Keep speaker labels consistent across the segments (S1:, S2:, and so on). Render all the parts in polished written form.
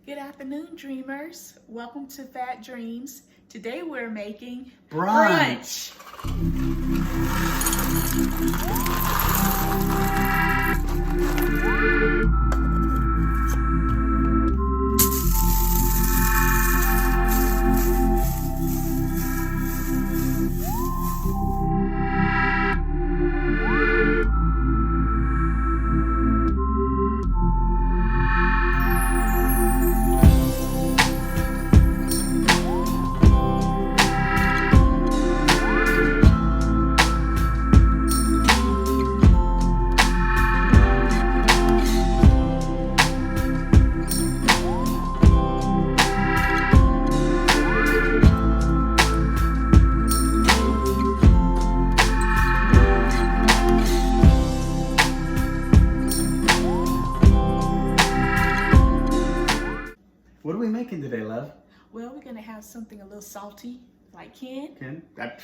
S1: Good afternoon, dreamers. Welcome to Fat Dreams. Today we're making
S2: brunch. What are we making today, love?
S1: Well, we're going to have something a little salty, like Ken.
S2: Ken? That,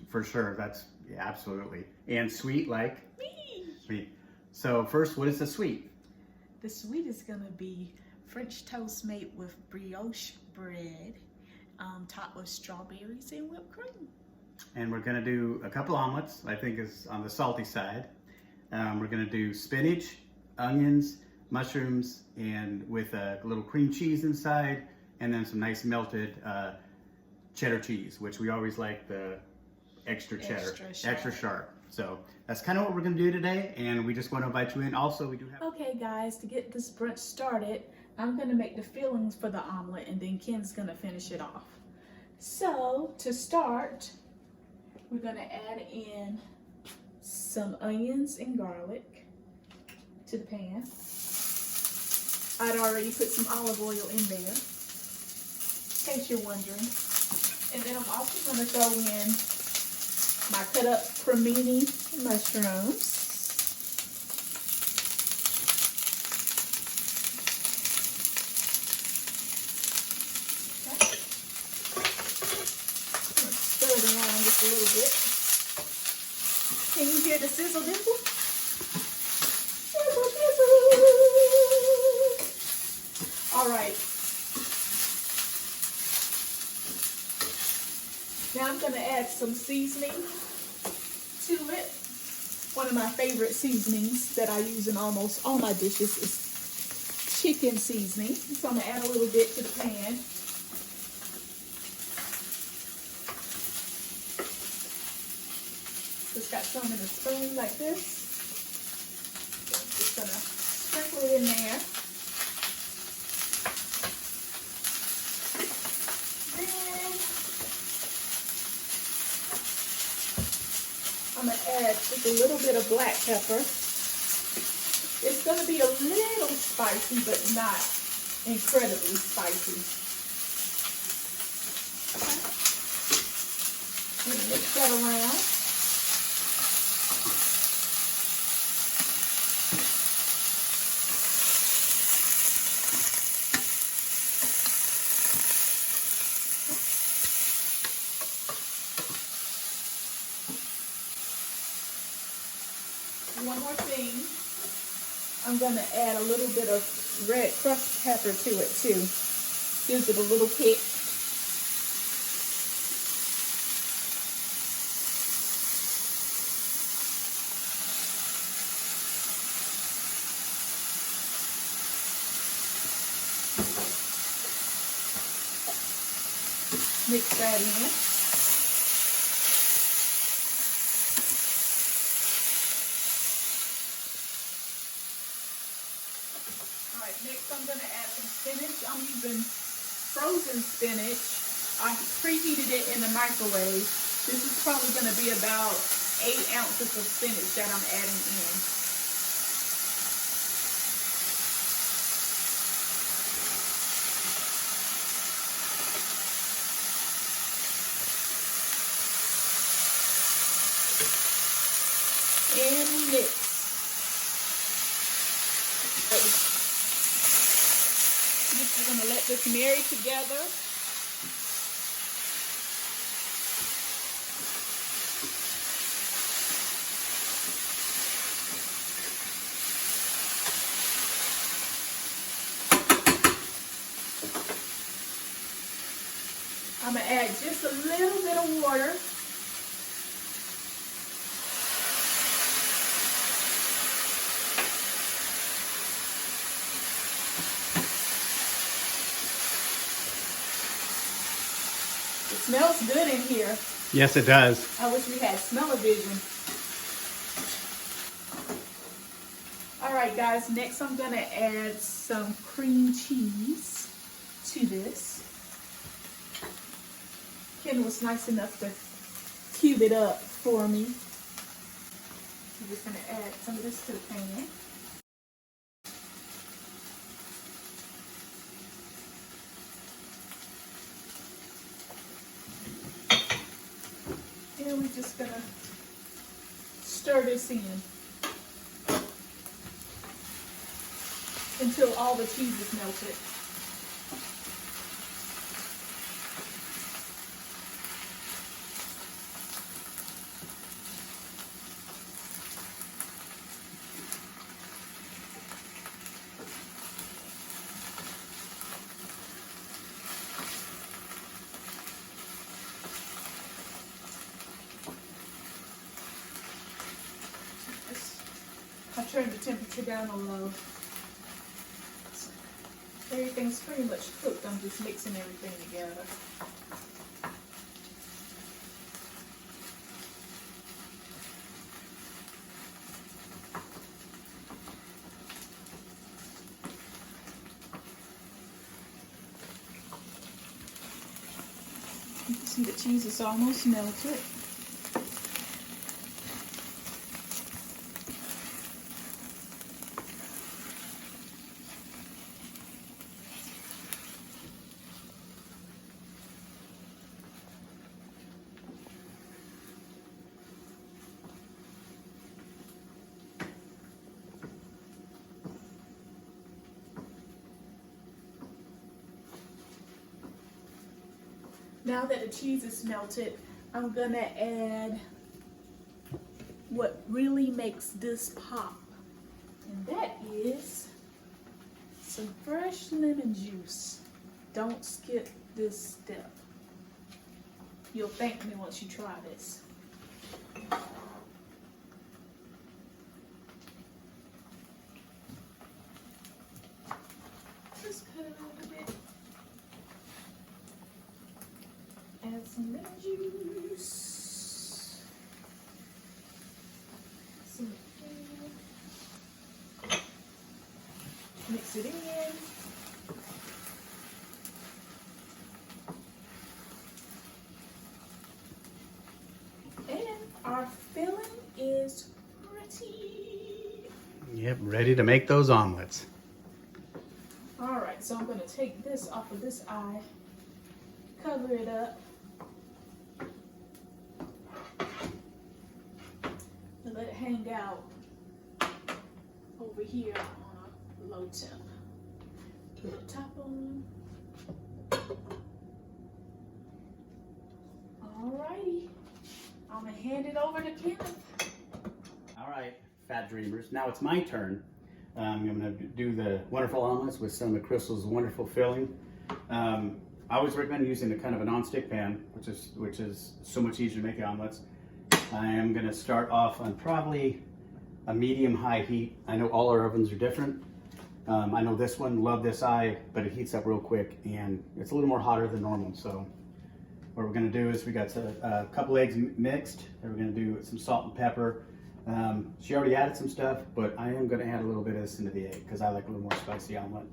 S2: for sure. That's absolutely. And sweet, like me. So first, what is the sweet?
S1: The sweet is going to be French toast made with brioche bread, topped with strawberries and whipped cream.
S2: And we're going to do a couple omelets. I think is on the salty side. We're going to do spinach, onions, mushrooms, and with a little cream cheese inside, and then some nice melted cheddar cheese, which we always like the extra cheddar, extra sharp. So that's kind of what we're going to do today, and we just want to invite you in. Also, we do have...
S1: Okay, guys, to get this brunch started, I'm going to make the fillings for the omelet, and then Ken's going to finish it off. So, to start, we're going to add in some onions and garlic to the pan. I'd already put some olive oil in there, in case you're wondering. And then I'm also going to throw in my cut up cremini mushrooms. Okay. Stir it around just a little bit. Can you hear the sizzle dimple? Sizzle dimple! All right. Now I'm going to add some seasoning to it. One of my favorite seasonings that I use in almost all my dishes is chicken seasoning. So I'm going to add a little bit to the pan. Just got some in a spoon like this. Just going to sprinkle it in there. I'm going to add just a little bit of black pepper. It's going to be a little spicy, but not incredibly spicy. Okay. I'm going to mix that around. One more thing, I'm going to add a little bit of red crushed pepper to it too. Gives it a little kick. Mix that in. Next, I'm going to add some spinach. I'm using frozen spinach. I preheated it in the microwave. This is probably going to be about 8 ounces of spinach that I'm adding in. And we mix. We're going to let this marry together. I'm gonna add just a little bit of water. It smells good in here.
S2: Yes, it does.
S1: I wish we had smell-o-vision. All right, guys, next I'm gonna add some cream cheese to this. Ken was nice enough to cube it up for me. I'm just gonna add some of this to the pan. And we're just gonna stir this in until all the cheese is melted. I turned the temperature down on low. Everything's pretty much cooked. I'm just mixing everything together. You can see the cheese is almost melted. Now that the cheese is melted, I'm gonna add what really makes this pop. And that is some fresh lemon juice. Don't skip this step. You'll thank me once you try this. Just cut it a little bit. Add some lemon juice. Some mix it in. And our filling is ready.
S2: Yep, ready to make those omelets.
S1: All right, so I'm gonna take this off of this eye, cover it up. And let it hang out over here on a low temp. Put the top on. Alrighty, I'm gonna hand it over to Kenneth.
S2: All right, Fat Dreamers. Now it's my turn. I'm going to do the wonderful omelets with some of Crystal's wonderful filling. I always recommend using a kind of a non-stick pan, which is so much easier to make omelets. I am going to start off on probably a medium-high heat. I know all our ovens are different. I know this one, love this eye, but it heats up real quick and it's a little more hotter than normal. So what we're going to do is we got a couple eggs mixed, and we're going to do some salt and pepper. She already added some stuff, but I am going to add a little bit of this into the egg because I like a little more spicy omelet.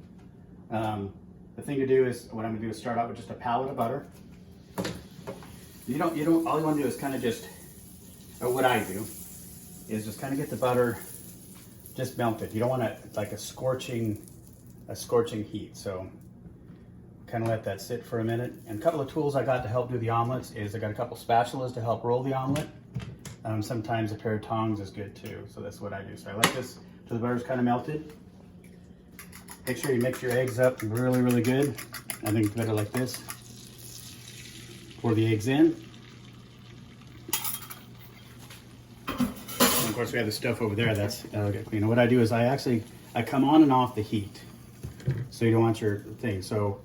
S2: The thing to do is, what I'm going to do is start out with just a pallet of butter. All you want to do is kind of just, or what I do, is just kind of get the butter just melted. You don't want to, like a scorching heat. So kind of let that sit for a minute. And a couple of tools I got to help do the omelets is I got a couple spatulas to help roll the omelet. Sometimes a pair of tongs is good too. So that's what I do. So I let this till the butter's kind of melted. Make sure you mix your eggs up really, really good. I think it's better like this. Pour the eggs in. And of course we have the stuff over there. That's you know what I do is I come on and off the heat. So you don't want your thing. So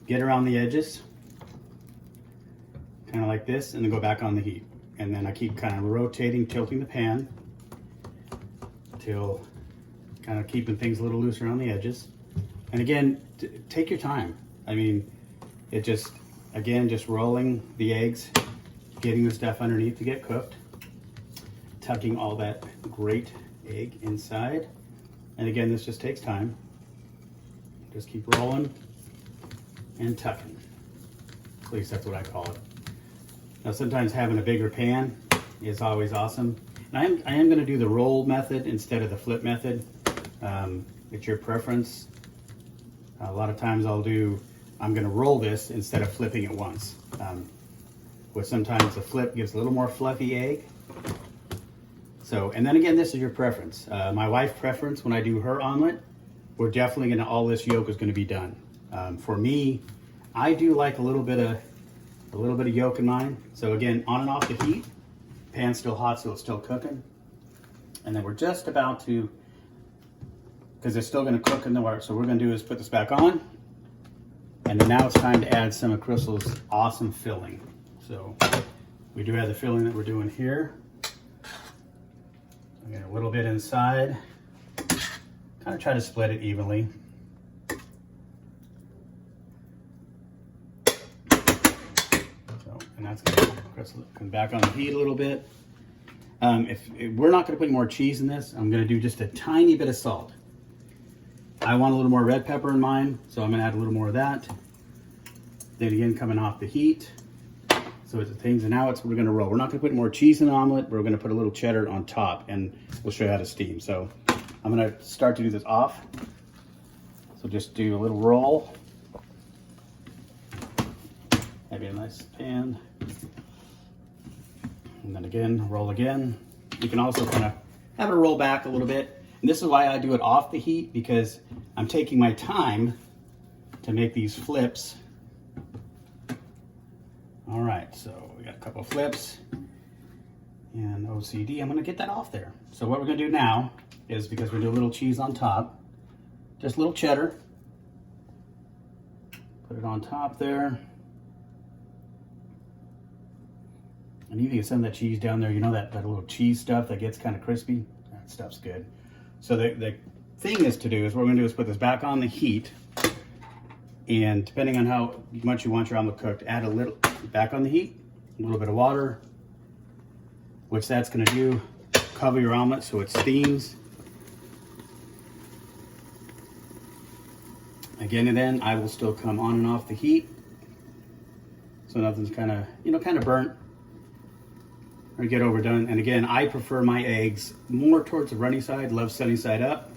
S2: get around the edges. kind of like this, and then go back on the heat. And then I keep kind of rotating, tilting the pan till kind of keeping things a little loose around the edges. And again, take your time. I mean, it just, again, just rolling the eggs, getting the stuff underneath to get cooked, tucking all that great egg inside. And again, this just takes time. Just keep rolling and tucking. At least that's what I call it. Now, sometimes having a bigger pan is always awesome. And I am going to do the roll method instead of the flip method. It's your preference. A lot of times I'm going to roll this instead of flipping it once. Which sometimes the flip gives a little more fluffy egg. So, and then again, this is your preference. My wife's preference when I do her omelet, we're definitely going to, all this yolk is going to be done. For me, I do like a little bit of yolk in mine. So again, on and off the heat, pan's still hot, so it's still cooking. And then we're just about to, because it's still going to cook in the water. So what we're going to do is put this back on. And then now it's time to add some of Crystal's awesome filling. So we do have the filling that we're doing here. I got a little bit inside. Kind of try to split it evenly. So, and that's going to come back on the heat a little bit. If we're not going to put any more cheese in this, I'm going to do just a tiny bit of salt. I want a little more red pepper in mine, so I'm going to add a little more of that. Then again, coming off the heat. So it's the things, and now we're going to roll. We're not going to put more cheese in the omelet. We're going to put a little cheddar on top, and we'll show you how to steam. So I'm going to start to do this off. So just do a little roll. Maybe a nice pan. And then again, roll again. You can also kind of have it roll back a little bit. And this is why I do it off the heat, because I'm taking my time to make these flips. All right, so we got a couple of flips and OCD. I'm gonna get that off there. So what we're gonna do now is, because we do a little cheese on top, just a little cheddar. Put it on top there. And you can get some of that cheese down there. You know that little cheese stuff that gets kind of crispy? That stuff's good. So the thing is to do is, what we're gonna do is put this back on the heat. And depending on how much you want your omelet cooked, add a little back on the heat, a little bit of water, which that's going to do, cover your omelet so it steams. Again, and then I will still come on and off the heat, so nothing's kind of burnt or get overdone. And again, I prefer my eggs more towards the runny side. Love sunny side up.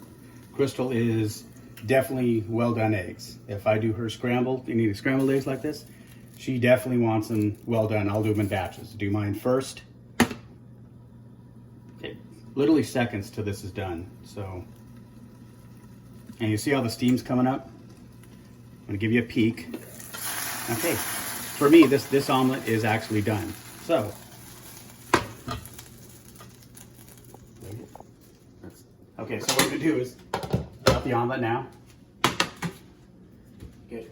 S2: Crystal is definitely well done eggs. If I do her scrambled, any scrambled eggs like this, she definitely wants them well done. I'll do them in batches. Do mine first. Okay, literally seconds till this is done. So, and you see how the steam's coming up? I'm gonna give you a peek. Okay, for me, this omelet is actually done. So, okay, so what we're gonna do is drop the omelet now.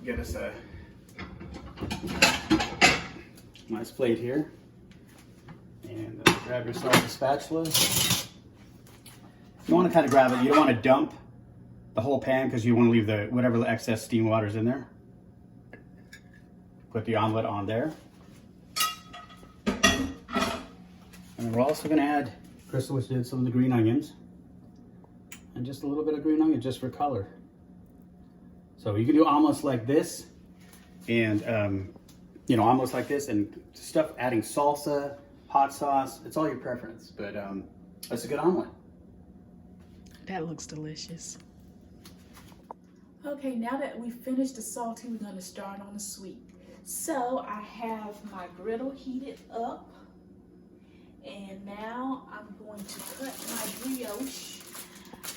S2: Get us a nice plate here, and grab yourself a spatula. You want to kind of grab it. You don't want to dump the whole pan, because you want to leave whatever excess steam water's in there. Put the omelet on there, and we're also going to add, Crystal did some of the green onions, and just a little bit of green onion just for color. So you can do omelets like this, and omelets like this, and stuff, adding salsa, hot sauce. It's all your preference, but that's a good omelet.
S1: That looks delicious. Okay, now that we've finished the salty, we're going to start on the sweet. So I have my griddle heated up, and now I'm going to cut my brioche.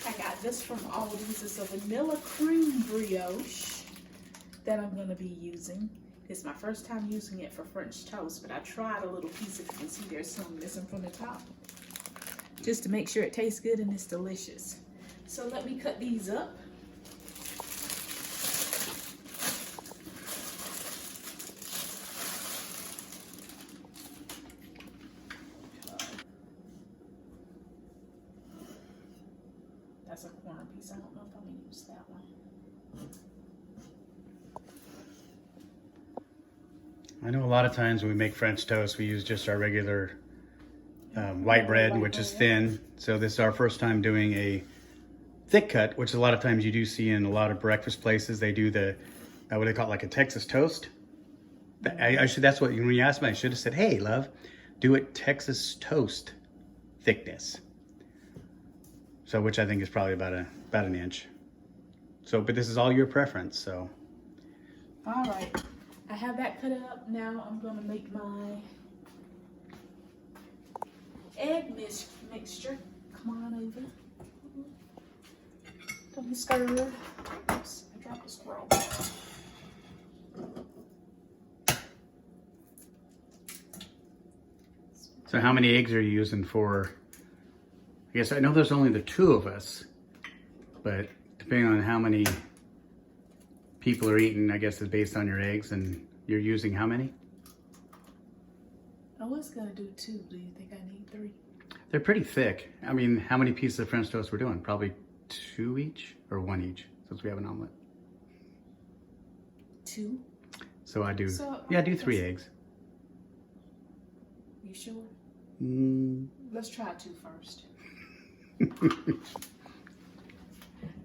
S1: I got this from Aldi's. It's a vanilla cream brioche that I'm going to be using. It's my first time using it for French toast, but I tried a little piece. If you can see, there's some missing from the top, just to make sure it tastes good and it's delicious. So let me cut these up. as a corner piece. I don't know if I'm gonna use that one.
S2: I know a lot of times when we make French toast, we use just our regular white bread, which is thin. So this is our first time doing a thick cut, which a lot of times you do see in a lot of breakfast places. They do the, what do they call it, like a Texas toast? That's what, when you asked me, I should have said, hey, love, do it Texas toast thickness. So, which I think is probably about an inch. So, but this is all your preference, so.
S1: All right, I have that cut up. Now I'm gonna make my egg mixture. Come on over. Don't be scared. Oops, I dropped the squirrel.
S2: So how many eggs are you using for? I guess I know there's only the two of us, but depending on how many people are eating, I guess is based on your eggs, and you're using how many?
S1: I was gonna do 2. Do you think I need 3?
S2: They're pretty thick. I mean, how many pieces of French toast we're doing? Probably 2 each or 1 each, since we have an omelet.
S1: 2.
S2: So I do,
S1: So,
S2: yeah, I do 3 eggs.
S1: You sure?
S2: Mm.
S1: Let's try 2 first.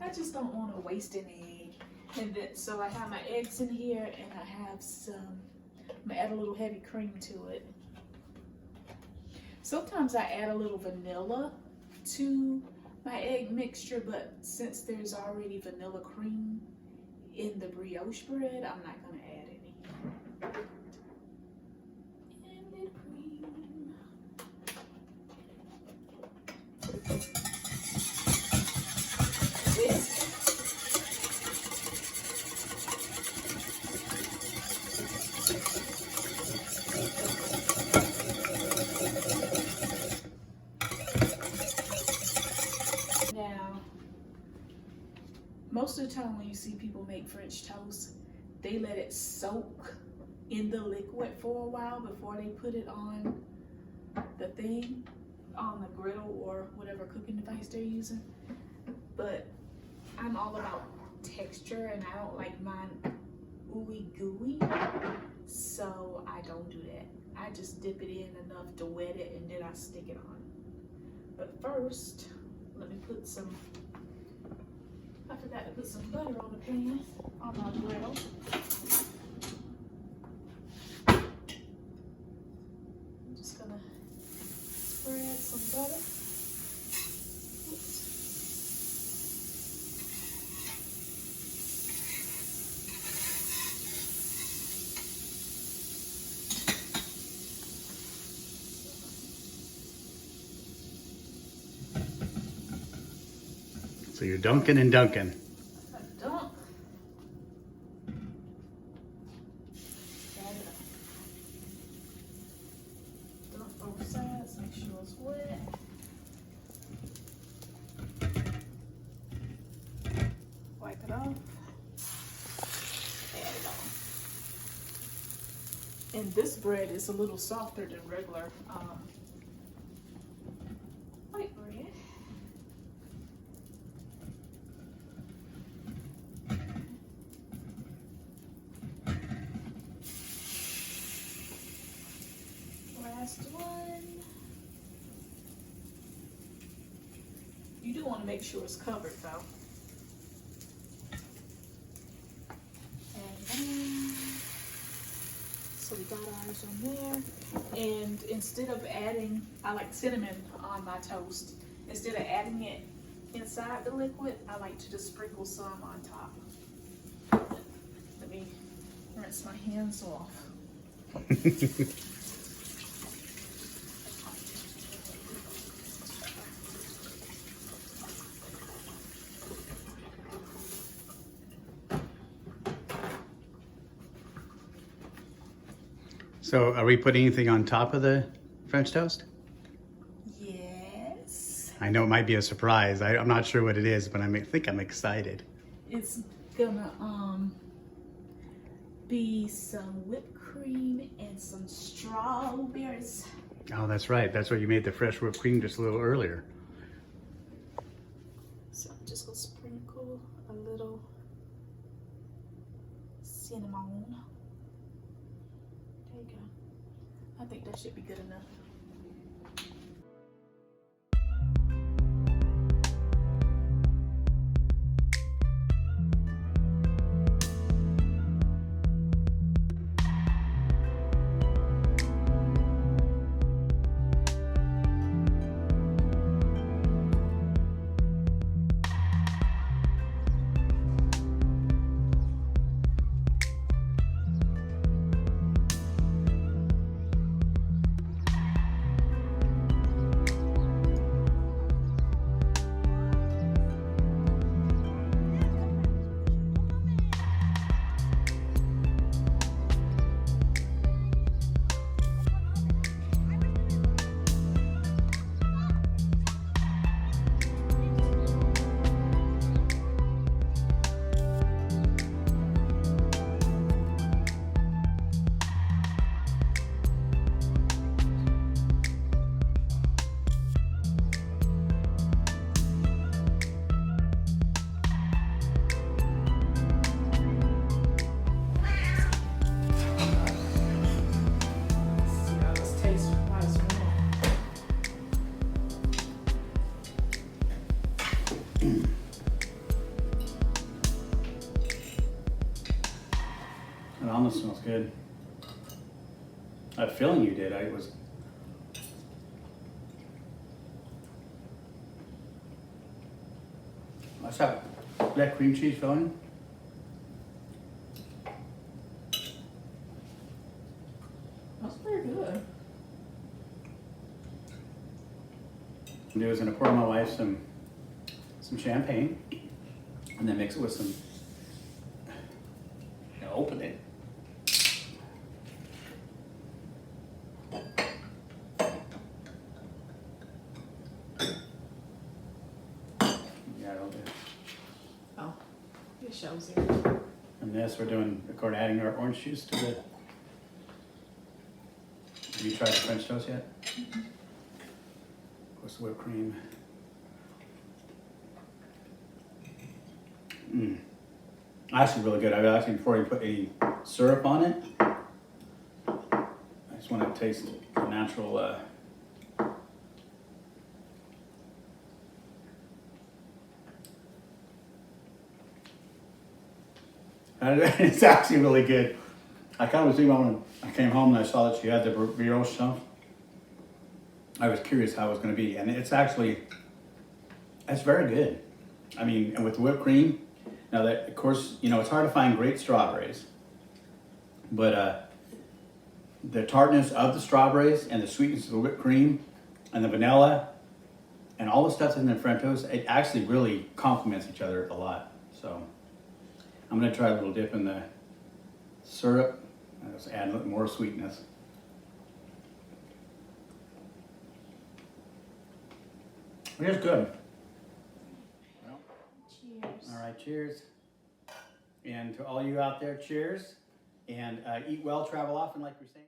S1: I just don't want to waste any egg. And then, so I have my eggs in here, and I have some, I'm gonna add a little heavy cream to it. Sometimes I add a little vanilla to my egg mixture, but since there's already vanilla cream in the brioche bread, I'm not gonna add any. And then cream. Whisk. Now, most of the time when you see people make French toast, they let it soak in the liquid for a while before they put it on the thing, on the griddle or whatever cooking device they're using. But I'm all about texture, and I don't like mine ooey gooey, so I don't do that. I just dip it in enough to wet it, and then I stick it on. But first, let me put some, I forgot to put some butter on the pan, on my griddle. I'm just gonna spread some butter. Oops.
S2: So you're dunking and dunking.
S1: I dunk. Add it up. Dunk both sides, make sure it's wet. Wipe it off. Add it on. And this bread is a little softer than regular white bread. Last one. You do want to make sure it's covered though. And then, so we got ours on there. And instead of adding, I like cinnamon on my toast. Instead of adding it inside the liquid, I like to just sprinkle some on top. Let me rinse my hands off.
S2: So are we putting anything on top of the French toast?
S1: Yes.
S2: I know it might be a surprise. I'm not sure what it is, but I think I'm excited.
S1: It's gonna be some whipped cream and some strawberries.
S2: Oh, that's right. That's where you made the fresh whipped cream just a little earlier.
S1: So I'm cinnamon. There you go. I think that should be good enough.
S2: It almost smells good. I have a feeling you did. What's that cream cheese filling?
S1: That's pretty good.
S2: I'm gonna pour my wife some champagne, and then mix it with some. Now open it. Yeah, it'll do.
S1: Oh, it shows here.
S2: And this, we're adding our orange juice to it. Have you tried the French toast yet?
S1: Mm-hmm.
S2: Of course, the whipped cream. Actually, really good. Before you put any syrup on it, I just want to taste the natural. It's actually really good. I kind of was thinking when I came home and I saw that she had the brioche stuff. I was curious how it was going to be, and it's very good. I mean, and with whipped cream. Now that, of course, it's hard to find great strawberries, but the tartness of the strawberries and the sweetness of the whipped cream and the vanilla and all the stuff in the French toast, it actually really complements each other a lot. So I'm going to try a little dip in the syrup and just add a little more sweetness. It is good. Well,
S1: Cheers.
S2: all right, cheers. And to all you out there, cheers. And eat well, travel often, like we're saying.